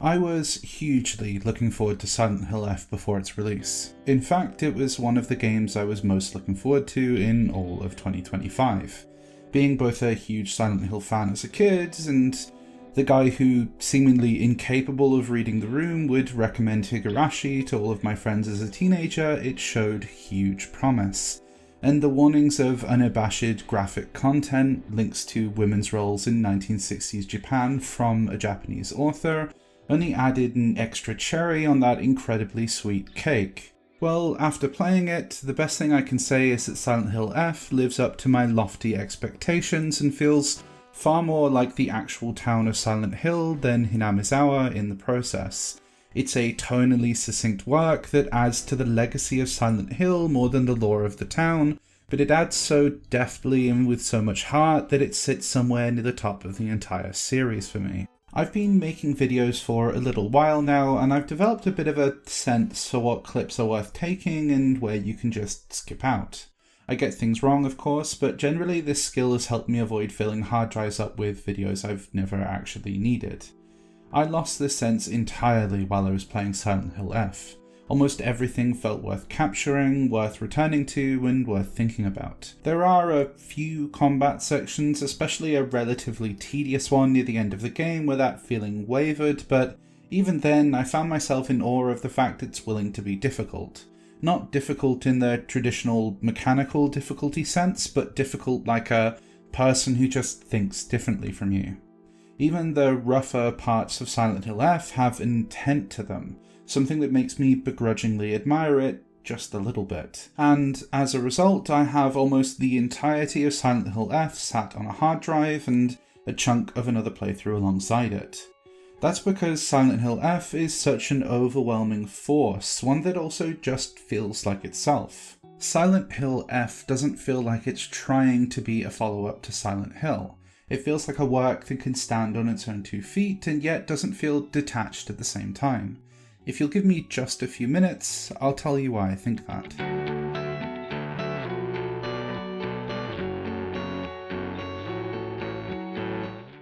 I was hugely looking forward to Silent Hill F before its release. In fact, it was one of the games I was most looking forward to in all of 2025. Being both a huge Silent Hill fan as a kid, and the guy who, seemingly incapable of reading the room, would recommend Higurashi to all of my friends as a teenager, it showed huge promise. And the warnings of unabashed graphic content, links to women's roles in 1960s Japan from a Japanese author, only added an extra cherry on that incredibly sweet cake. Well, after playing it, the best thing I can say is that Silent Hill F lives up to my lofty expectations and feels far more like the actual town of Silent Hill than Hinamizawa in the process. It's a tonally succinct work that adds to the legacy of Silent Hill more than the lore of the town, but it adds so deftly and with so much heart that it sits somewhere near the top of the entire series for me. I've been making videos for a little while now, and I've developed a bit of a sense for what clips are worth taking and where you can just skip out. I get things wrong, of course, but generally this skill has helped me avoid filling hard drives up with videos I've never actually needed. I lost this sense entirely while I was playing Silent Hill F. Almost everything felt worth capturing, worth returning to, and worth thinking about. There are a few combat sections, especially a relatively tedious one near the end of the game where that feeling wavered, but even then I found myself in awe of the fact it's willing to be difficult. Not difficult in the traditional mechanical difficulty sense, but difficult like a person who just thinks differently from you. Even the rougher parts of Silent Hill F have intent to them, something that makes me begrudgingly admire it just a little bit. And as a result, I have almost the entirety of Silent Hill F sat on a hard drive and a chunk of another playthrough alongside it. That's because Silent Hill F is such an overwhelming force, one that also just feels like itself. Silent Hill F doesn't feel like it's trying to be a follow-up to Silent Hill. It feels like a work that can stand on its own 2 feet and yet doesn't feel detached at the same time. If you'll give me just a few minutes, I'll tell you why I think that.